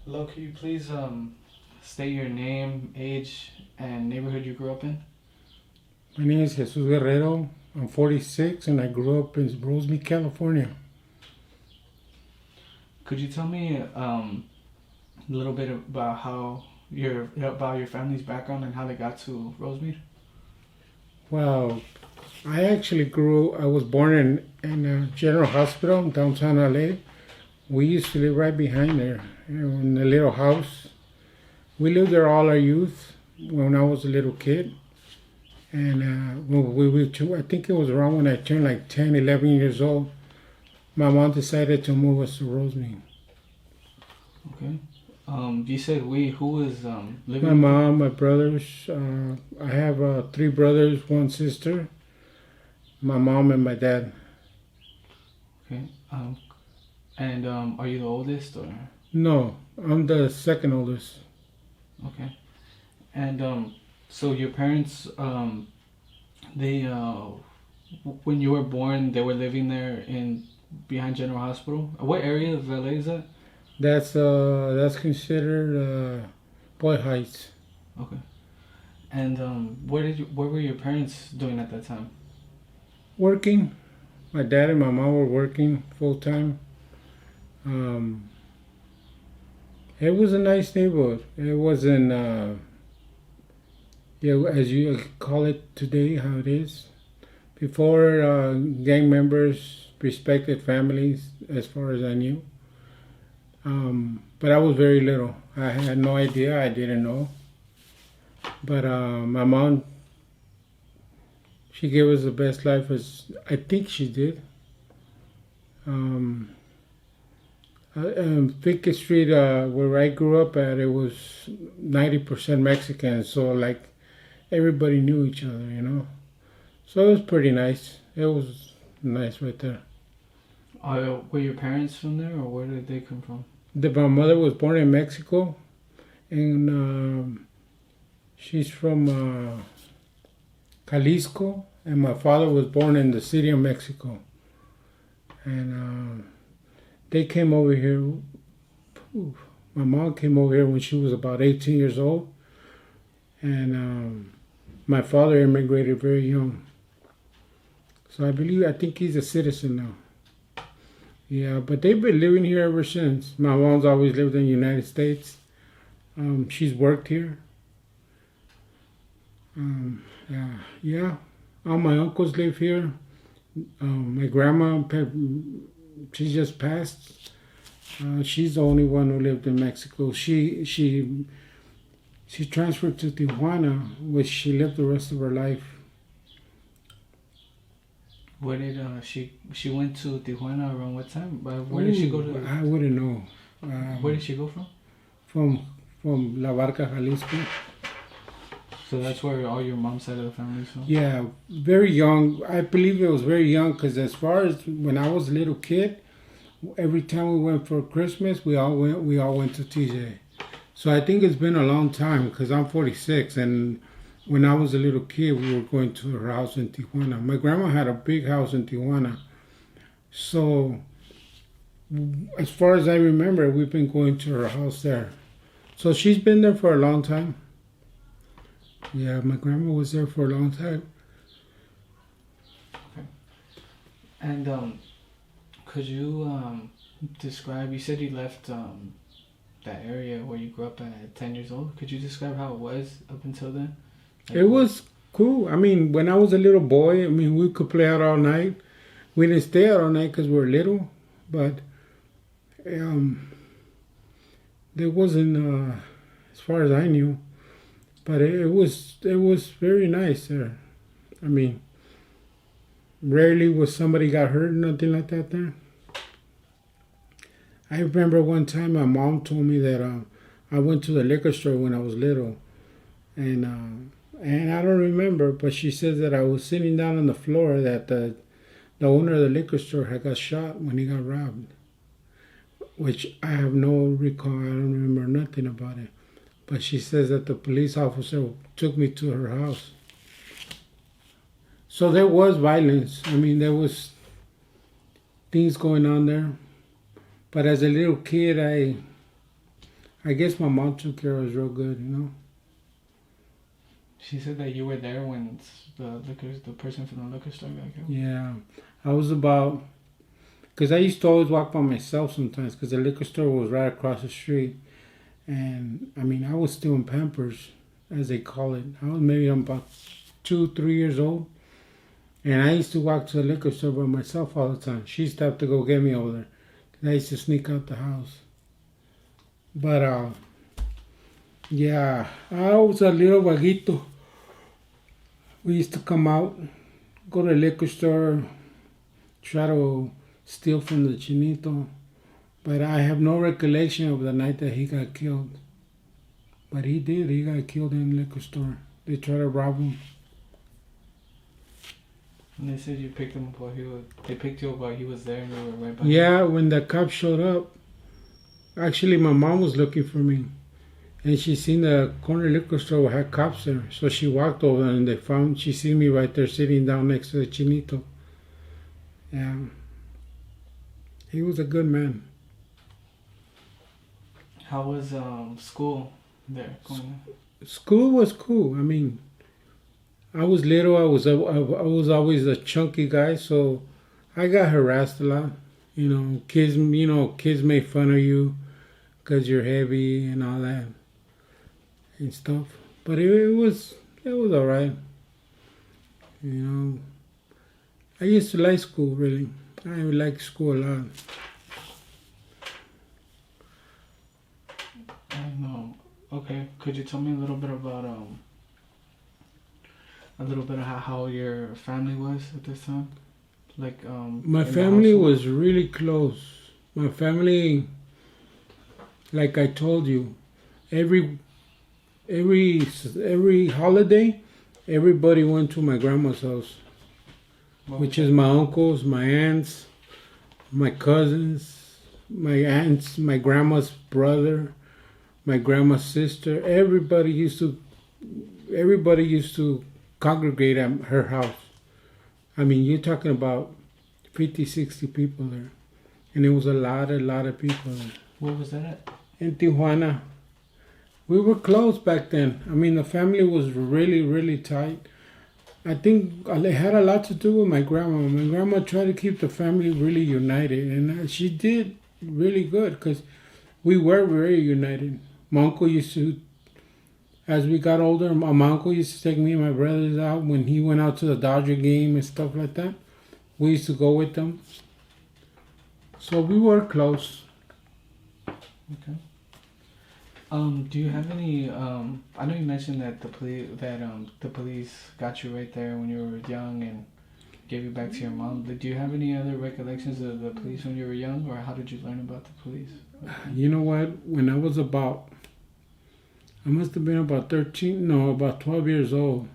Hello, can you please state your name, age, and neighborhood you grew up in? My name is Jesus Guerrero. I'm 46 and I grew up in Rosemead, California. Could you tell me a little bit about your family's background and how they got to Rosemead? Well, I was born in a general hospital in downtown LA. We used to live right behind there in a little house. We lived there all our youth when I was a little kid. And when I think it was around when I turned like 10, 11 years old, my mom decided to move us to Rosemead. Okay. You said we. Who was My living with you? mom, my brothers, I have three brothers, one sister, my mom and my dad. Okay. And are you the oldest or? No, I'm the second oldest. Okay. And so your parents they when you were born they were living there in behind General Hospital. What area of LA is that? That's considered Boy Heights. Okay. And what were your parents doing at that time? Working. My dad and my mom were working full time. Um, it was a nice neighborhood. It wasn't, yeah, as you call it today, how it is. Before, gang members respected families, as far as I knew. But I was very little. I had no idea. I didn't know. But my mom, she gave us the best life as I think she did. Um, Pickett Street, where I grew up at, it was 90% Mexican. So like everybody knew each other, you know. So it was pretty nice. It was nice right there. Were your parents from there, or where did they come from? My mother was born in Mexico, and she's from Jalisco, and my father was born in the city of Mexico. And they came over here. My mom came over here when she was about 18 years old, and my father immigrated very young. So I think he's a citizen now. Yeah, but they've been living here ever since. My mom's always lived in the United States. She's worked here. Yeah, yeah. All my uncles live here. My grandma, she just passed. She's the only one who lived in Mexico. She transferred to Tijuana, which she lived the rest of her life. Where did she went to Tijuana around what time? Where did she go Ooh, to? I wouldn't know. Where did she go from? From La Barca, Jalisco. So that's where all your mom's side of the family is from. Yeah, very young. I believe it was very young because as far as when I was a little kid, every time we went for Christmas, we all went to TJ. So I think it's been a long time because I'm 46, and when I was a little kid, we were going to her house in Tijuana. My grandma had a big house in Tijuana. So as far as I remember, we've been going to her house there. So she's been there for a long time. Yeah, my grandma was there for a long time. Okay. And could you describe? You said you left that area where you grew up at 10 years old. Could you describe how it was up until then? It was cool. I mean, when I was a little boy, I mean, we could play out all night. We didn't stay out all night because we were little, but um, there wasn't, as far as I knew. But it was very nice there. I mean, rarely was somebody got hurt, nothing like that there. I remember one time my mom told me that I went to the liquor store when I was little, and I don't remember, but she says that I was sitting down on the floor that the owner of the liquor store had got shot when he got robbed, which I have no recall. I don't remember nothing about it. But she says that the police officer took me to her house. So there was violence. I mean, there was things going on there. But as a little kid, I guess my mom took care of us real good, you know. She said that you were there when the person from the liquor store got killed. Yeah, I was about, because I used to always walk by myself sometimes because the liquor store was right across the street. And I mean, I was still in Pampers, as they call it. I was maybe about 2, 3 years old. And I used to walk to the liquor store by myself all the time. She used to have to go get me over there. I used to sneak out the house. But, yeah, I was a little vaguito. We used to come out, go to the liquor store, try to steal from the chinito. But I have no recollection of the night that he got killed. But he did. He got killed in the liquor store. They tried to rob him. And they said you picked him up while they picked you up while he was there and you were right by Yeah, when the cops showed up, actually my mom was looking for me. And she seen the corner liquor store had cops there. So she walked over and she seen me right there sitting down next to the chinito. Yeah. He was a good man. How was school there going? School was cool. I mean, I was little. I was always a chunky guy, so I got harassed a lot. Kids make fun of you because you're heavy and all that and stuff. But it was all right. I used to like school really. I like school a lot. Okay, could you tell me a little bit about how your family was at this time? Like my family was really close. My family, like I told you, every holiday, everybody went to my grandma's house, which is my uncles, my aunts, my cousins, my grandma's brother, my grandma's sister. Everybody used to congregate at her house. I mean, you're talking about 50, 60 people there. And it was a lot of people there. Where was that at? In Tijuana. We were close back then. I mean, the family was really, really tight. I think it had a lot to do with my grandma. My grandma tried to keep the family really united. And she did really good because we were very united. My uncle used to, as we got older, my uncle used to take me and my brothers out when he went out to the Dodger game and stuff like that. We used to go with them. So we were close. Okay. Do you have any? I know you mentioned that the police got you right there when you were young and gave you back to your mom. But do you have any other recollections of the police when you were young, or how did you learn about the police? You know what? When I was I must have been about 12 years old.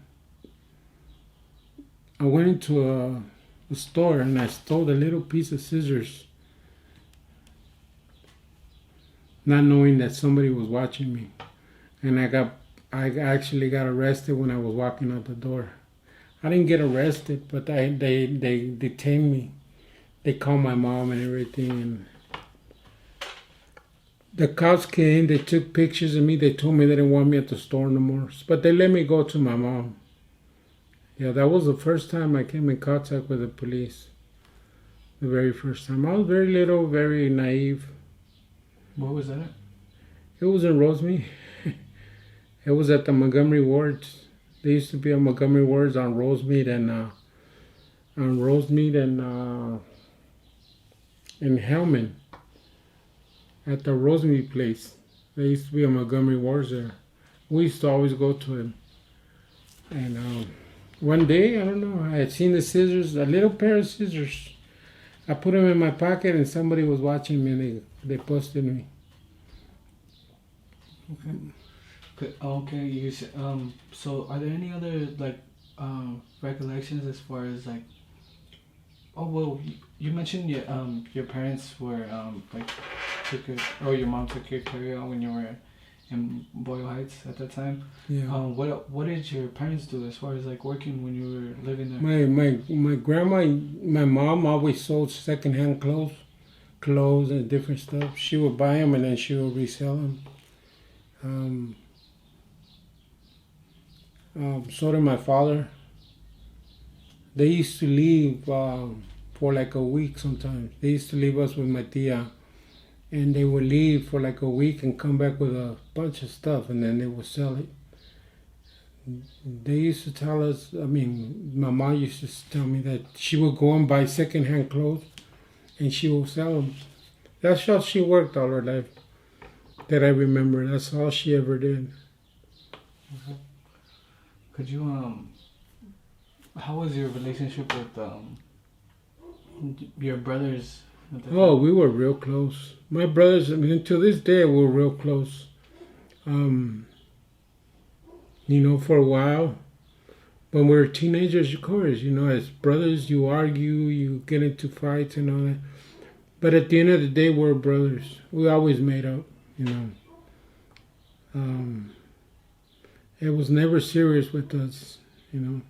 I went into a store and I stole a little piece of scissors, not knowing that somebody was watching me. And I actually got arrested when I was walking out the door. I didn't get arrested, but they detained me. They called my mom and everything, and the cops came, they took pictures of me, they told me they didn't want me at the store no more. But they let me go to my mom. Yeah, that was the first time I came in contact with the police. The very first time. I was very little, very naive. What was that? It was in Rosemead. It was at the Montgomery Wards. There used to be a Montgomery Wards on Rosemead and in Hellman. At the Rosemead place. There used to be a Montgomery Wards there. We used to always go to him. And one day, I don't know, I had seen the scissors, a little pair of scissors. I put them in my pocket and somebody was watching me and they busted me. Okay. You so are there any other recollections as far as like? Oh well, you mentioned your parents were your mom took care of when you were in Boyle Heights at that time. Yeah. What did your parents do as far as like working when you were living there? My grandma, my mom always sold secondhand clothes and different stuff. She would buy them and then she would resell them. Um, so did my father. They used to leave for like a week sometimes. They used to leave us with my tia, and they would leave for like a week and come back with a bunch of stuff, and then they would sell it. They used to tell us, I mean, my mom used to tell me that she would go and buy secondhand clothes and she would sell them. That's how she worked all her life, that I remember. That's all she ever did. Okay. Could you how was your relationship with your brothers? Oh, we were real close. My brothers, I mean, to this day, we're real close. You know, for a while, when we were teenagers, of course, you know, as brothers, you argue, you get into fights and all that. But at the end of the day, we're brothers. We always made up, you know. It was never serious with us, you know.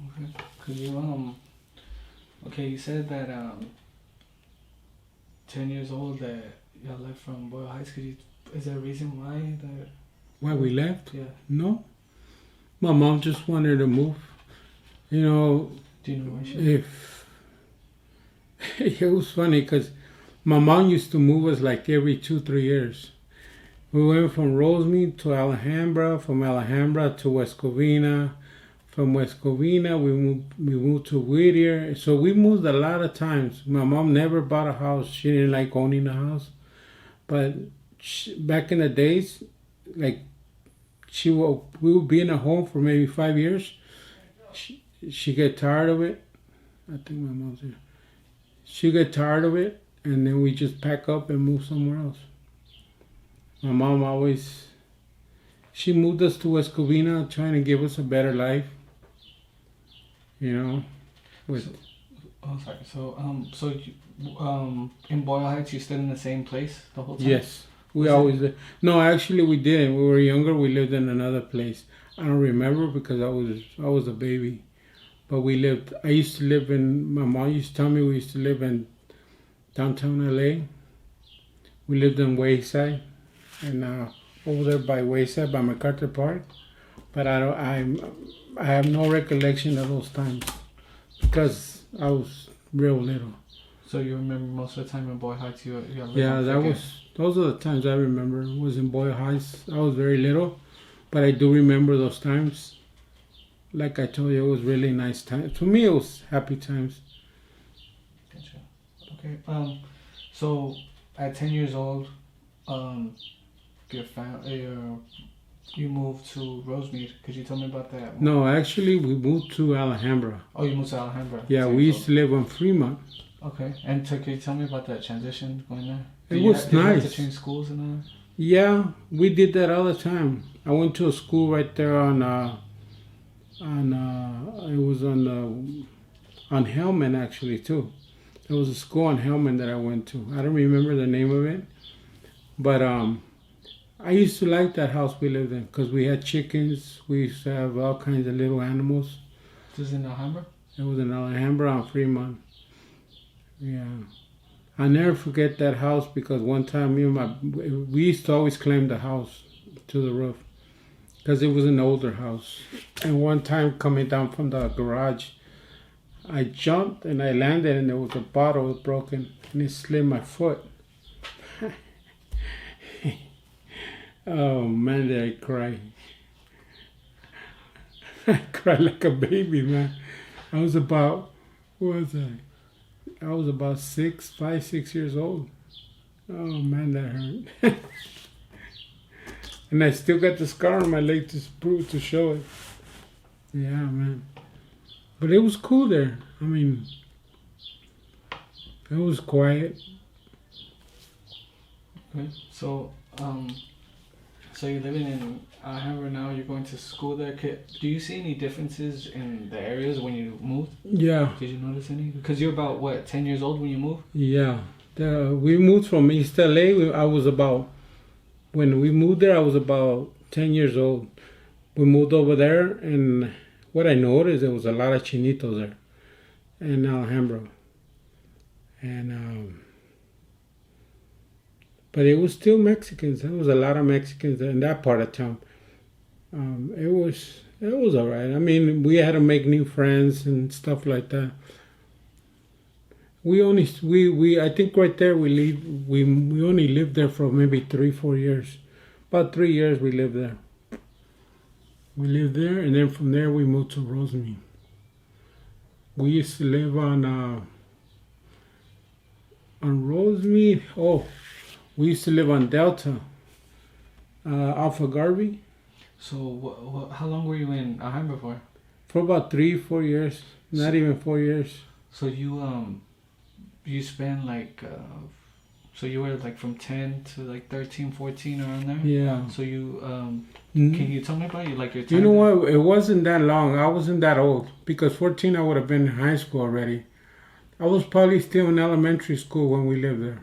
Okay. Could you okay, you said that 10 years old that y'all left from Boyle Heights. Is there a reason why that? Why we left? Yeah. No. My mom just wanted to move. You know, Do you know why she? if it was funny because my mom used to move us like every 2-3 years. We went from Rosemead to Alhambra, from Alhambra to West Covina. From West Covina, we moved to Whittier. So we moved a lot of times. My mom never bought a house. She didn't like owning a house. But back in the days, like we would be in a home for maybe 5 years. She get tired of it. I think my mom's here. She get tired of it, and then we just pack up and move somewhere else. My mom always, she moved us to West Covina, trying to give us a better life. You know, with. Sorry. So in Boyle Heights, you stayed in the same place the whole time? Yes, we always. No, actually, we didn't. We were younger. We lived in another place. I don't remember because I was a baby. But we lived. I used to live in. My mom used to tell me we used to live in downtown LA. We lived in Wayside, and over there by Wayside, by MacArthur Park. But I have no recollection of those times because I was real little. So you remember most of the time in Boyle Heights you lived? Yeah, those are the times I remember. It was in Boyle Heights. I was very little, but I do remember those times. Like I told you, it was really nice times. For me, it was happy times. Gotcha. Okay. So at 10 years old, you moved to Rosemead. Could you tell me about that? No, actually, we moved to Alhambra. Oh, you moved to Alhambra. Yeah, we used to live on Fremont. Okay. And could you tell me about that transition going there? It was nice. Did you have to change schools and all that? Yeah, we did that all the time. I went to a school right there on Hellman actually too. There was a school on Hellman that I went to. I don't remember the name of it, but I used to like that house we lived in because we had chickens. We used to have all kinds of little animals. This is in Alhambra? It was in Alhambra on Fremont. Yeah. I'll never forget that house because one time we used to always climb the house to the roof because it was an older house. And one time coming down from the garage, I jumped and I landed and there was a bottle broken and it slid my foot. Oh man, did I cry. I cried like a baby, man. I was about, what was I? I was about 5, 6 years old. Oh man, that hurt. And I still got the scar on my leg to show it. Yeah, man. But it was cool there. I mean, it was quiet. Okay. So you're living in Alhambra now. You're going to school there. Do you see any differences in the areas when you moved? Yeah. Did you notice any? Because you're about what, 10 years old when you moved? Yeah. We moved from East LA. When we moved there, I was about 10 years old. We moved over there, and what I noticed, there was a lot of chinitos there in Alhambra. And but it was still Mexicans. There was a lot of Mexicans in that part of town. It was all right. I mean, we had to make new friends and stuff like that. We I think right there we only lived there for maybe 3-4 years. About 3 years we lived there. We lived there, and then from there we moved to Rosemead. We used to live on Rosemead. Oh, we used to live on Delta, off of Garvey, So how long were you in Alhambra for? for about 3-4 years. Not even 4 years. So you spent like so you were like from 10 to like 13, 14 around there? Yeah. So you Mhm. can you tell me about your You time know there? what? It wasn't that long. I wasn't that old because 14 I would have been in high school already. I was probably still in elementary school when we lived there.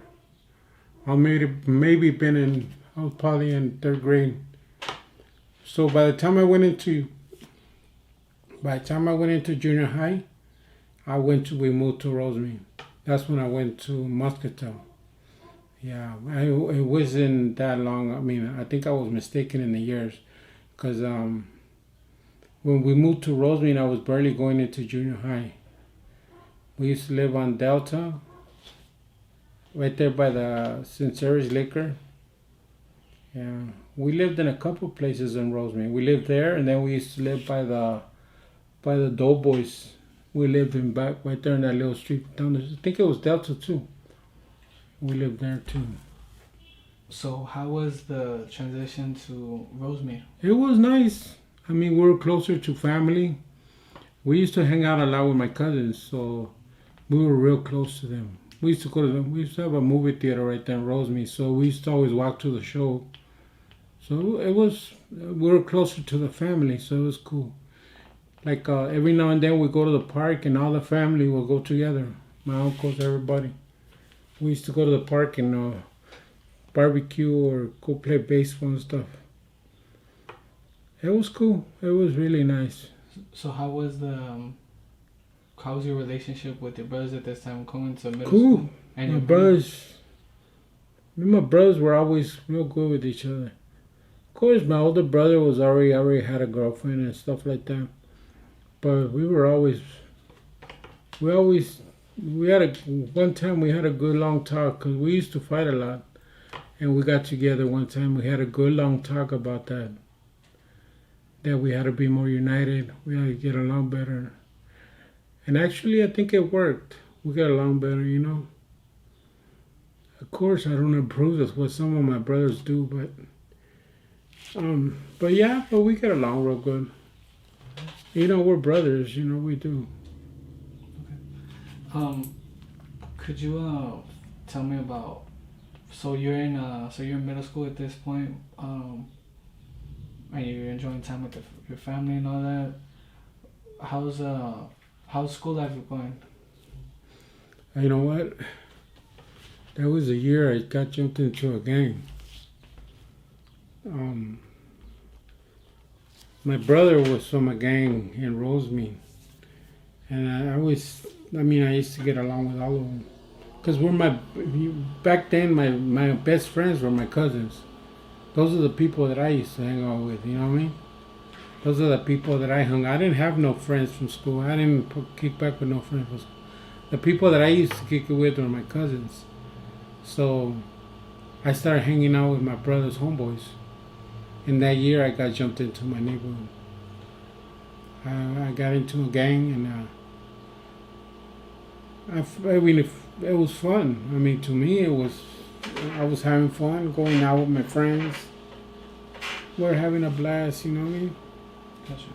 I maybe been in. I was probably in third grade. So by the time I went into junior high, we moved to Rosemead. That's when I went to Muscatel. Yeah, it wasn't that long. I mean, I think I was mistaken in the years, because when we moved to Rosemead, I was barely going into junior high. We used to live on Delta, right there by the Sincere's Liquor. Yeah, we lived in a couple places in Rosemead. We lived there, and then we used to live by the Doughboys. We lived in back right there in that little street down there. I think it was Delta too. We lived there too. So how was the transition to Rosemead? It was nice. I mean, we were closer to family. We used to hang out a lot with my cousins, so we were real close to them. We used to go to them. We used to have a movie theater right there in Rosemead, so we used to always walk to the show. So we were closer to the family, so it was cool. Like every now and then we go to the park and all the family will go together. My uncles, everybody. We used to go to the park and barbecue or go play baseball and stuff. It was cool. It was really nice. So how was your relationship with your brothers at this time going to middle Cool. school? And My your brothers, me and my brothers were always real good with each other. Of course, my older brother was already had a girlfriend and stuff like that. But one time we had a good long talk, because we used to fight a lot. And we got together one time, we had a good long talk about that. That we had to be more united, we had to get along better. And actually, I think it worked. We got along better, you know. Of course, I don't approve of what some of my brothers do, but we get along real good. You know, we're brothers, you know, we do. Could you tell me about, so you're in middle school at this point, and you're enjoying time with your family and all that. How's school life going? You know what? That was the year I got jumped into a gang. My brother was from a gang in Rosemead, and I used to get along with all of them, because back then my best friends were my cousins. Those are the people that I used to hang out with. You know what I mean? Those are the people that I hung. I didn't have no friends from school. I didn't kick back with no friends from school. The people that I used to kick it with were my cousins. So I started hanging out with my brother's homeboys. In that year, I got jumped into my neighborhood. I got into a gang, and it was fun. I mean, to me, I was having fun going out with my friends. We're having a blast, you know what I mean? Gotcha.